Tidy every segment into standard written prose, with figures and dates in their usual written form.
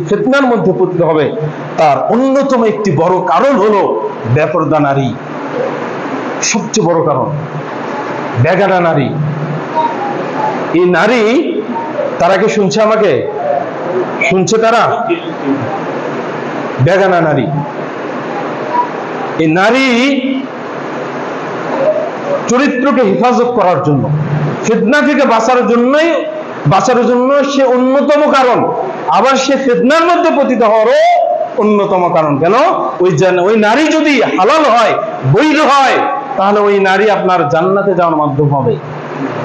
ফিতনার মধ্যে পতিত হবে, তার অন্যতম একটি বড় কারণ হলো বেপরদা নারী। সবচেয়ে বড় কারণ বেগানা নারী। এই নারী, তারা কি শুনছে? আমাকে শুনছে? তারা বেগানা নারী। এই নারী চরিত্রকে হেফাজত করার জন্য, ফিতনা থেকে বাঁচার জন্য সে অন্যতম কারণ। আবার সে ফিতনার মধ্যে পতিত হওয়ারও অন্যতম কারণ। কেন? ওই নারী যদি হালাল হয়, বৈধ হয়, তাহলে ওই নারী আপনার জান্নাতে যাওয়ার মাধ্যম হবে,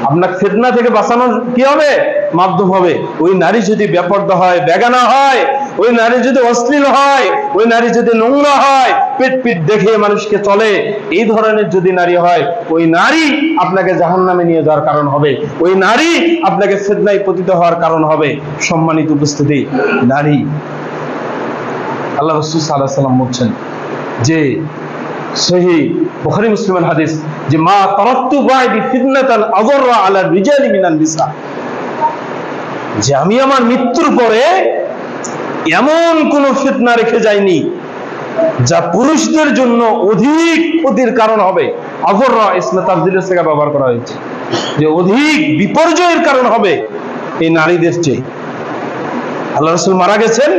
আপনার ফিতনা থেকে বাঁচানোর কি হবে? মাধ্যম হবে। ওই নারী যদি বেপরদা হয়, বেগানা হয়, ওই নারী যদি অশ্লীল হয়, ওই নারী যদি নোংরা হয়, পিট দেখে মানুষকে চলে, এই ধরনের যদি নারী হয়, ওই নারী আপনাকে জাহান্নামে নিয়ে যাওয়ার কারণ হবে, ওই নারী আপনাকে ফিতনায় পতিত হওয়ার কারণ হবে। সম্মানিত উপস্থিতি, নারী, আল্লাহ রাসূল সাল্লাল্লাহু আলাইহি ওয়াসাল্লাম বলছেন যে সহিহ বুখারী মুসলিমের হাদিস, যে মা তারাক্তু বা'দি ফিতনাতান আযররা আলা রিজালি মিনান নিসা, যে আমি আমার মৃত্যুর পরে এমন কোন ফিতনা রেখে যাইনি যা পুরুষদের জন্য অধিক ক্ষতির কারণ হবে। আযররা ইসমে তাফদীলের থেকে ব্যবহার করা হয়েছে, যে অধিক বিপর্যয়ের কারণ হবে এই নারীদের চেয়ে। আল্লাহ রাসূল মারা গেছেন,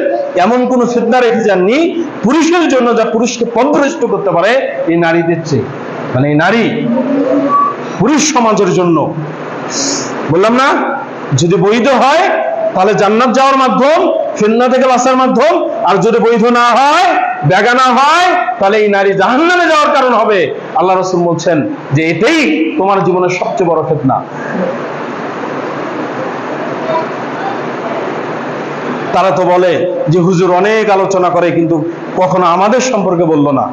এমন কোন ফিতনা রেখে যাননি পুরুষের জন্য যা পুরুষকে পথভ্রষ্ট করতে পারে এই নারীদের চেয়ে। মানে এই নারী পুরুষ সমাজের জন্য, বললাম না, যদি বৈধ হয় তাহলে জান্নাত যাওয়ার মাধ্যম, ফিতনা থেকে বাঁচার মাধ্যম। আর যদি বৈধ না হয়, বেগানা হয়, তাহলে এই নারী জাহান্নামে যাওয়ার কারণ হবে। আল্লাহ রাসূল বলছেন যে এটাই তোমার জীবনের সবচেয়ে বড় ফিতনা। তারা তো বলে যে হুজুর অনেক আলোচনা করে, কিন্তু কখনো আমাদের সম্পর্কে বললো না।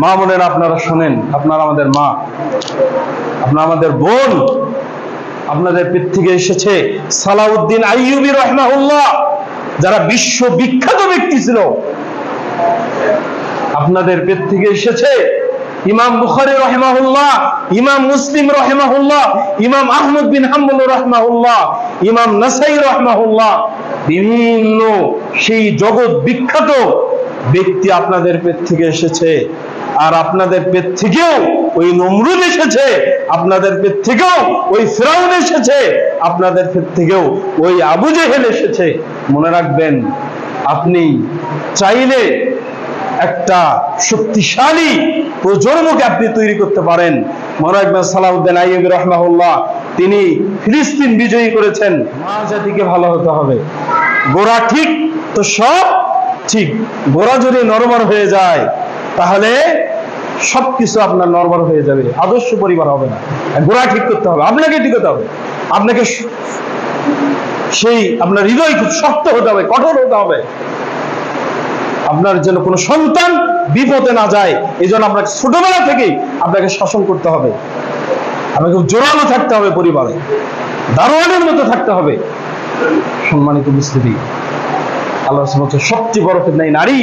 মা বোনেরা, আপনারা শোনেন, আপনারা আমাদের মা, আপনারা আমাদের বোন। আপনাদের পেট থেকে এসেছে সালাউদ্দিন আইয়ুবী রাহিমাহুল্লাহ, যারা বিশ্ব বিখ্যাত ব্যক্তি ছিল। আপনাদের পেট থেকে এসেছে ইমাম বুখারী রাহিমাহুল্লাহ, ইমাম মুসলিম রাহিমাহুল্লাহ, ইমাম আহমদ বিন হাম্বল রাহিমাহুল্লাহ, ইমাম নাসাই রাহিমাহুল্লাহ। বিভিন্ন সেই জগৎ বিখ্যাত ব্যক্তি আপনাদের পেট থেকে এসেছে। আর আপনাদের পেট থেকেও ওই নমরুদ এসেছে, আপনাদের পেট থেকেও ওই ফিরাউন এসেছে, আপনাদের পেট থেকেও ওই আবু জেহেল এসেছে। মনে রাখবেন, আপনি চাইলে একটা শক্তিশালী প্রজন্মকে আপনি তৈরি করতে পারেন। মনে রাখবেন, সালাউদ্দিন আইয়ুবী রাহিমাহুল্লাহ তিনি ফিলিস্তিন বিজয়ী করেছেন। মা জাতিকে ভালো হতে হবে। গোড়া ঠিক তো সব ঠিক। গোড়া যদি নরমাল হয়ে যায় তাহলে সবকিছু আপনার নরমাল হয়ে যাবে, আদর্শ পরিবার হবে না। গোড়া ঠিক করতে হবে, আপনাকে ঠিক হতে হবে, আপনাকে সেই আপনার হৃদয় খুব শক্ত হতে হবে, কঠোর হতে হবে, আপনার যেন কোনো সন্তান বিপদে না যায়। এই জন্য আপনাকে ছোটবেলা থেকেই আপনাকে শাসন করতে হবে, আপনাকে জোরালো থাকতে হবে, পরিবারে দারোয়ানের মতো থাকতে হবে। সম্মানিত উপস্থিতি, আল্লাহ রাসূল বলেন সবচেয়ে বড় ফিতনা এই নারী।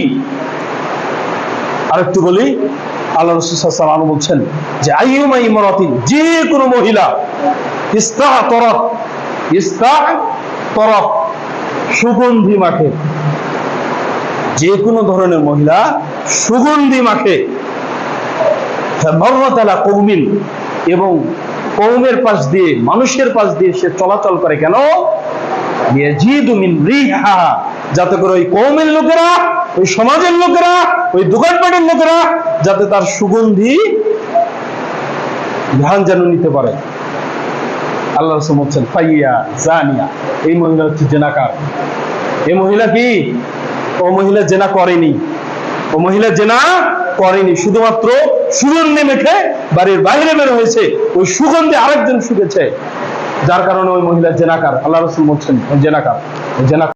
আরেকটু বলি, আল্লাহ রাসূল সাল্লাল্লাহু আলাইহি ওয়াসাল্লাম বলছেন যে আইয়ুমা ইমরাতিন, যে কোনো মহিলা ইস্তাতরাত সুগন্ধি মাখে, যে কোনো ধরনের মহিলা সুগন্ধি মাখে, কওমিন, এবং কওমের পাশ দিয়ে, মানুষের পাশ দিয়ে সে চলাচল করে, কেন? ইয়াজিদু মিন রিহা, যাতে করে ওই কওমের লোকেরা, ওই সমাজের লোকেরা, ওই দোকানপাটের লোকেরা যাতে তার সুগন্ধি ঘ্রাণ যেন নিতে পারে। আল্লাহ রাসূল বলেন ফাইয়া জানিয়া, এই মহিলা হচ্ছে জেনাকার। এই মহিলা কি? ও মহিলা জেনা করেনি, ও মহিলা জেনা করেনি, শুধুমাত্র সুগন্ধি মেখে বাড়ির বাইরে বের হয়েছে, ওই সুগন্ধি আরেকজন শুকেছে, যার কারণে ওই মহিলা জেনাকার। আল্লাহ রাসূল বলছেন জেনাকার।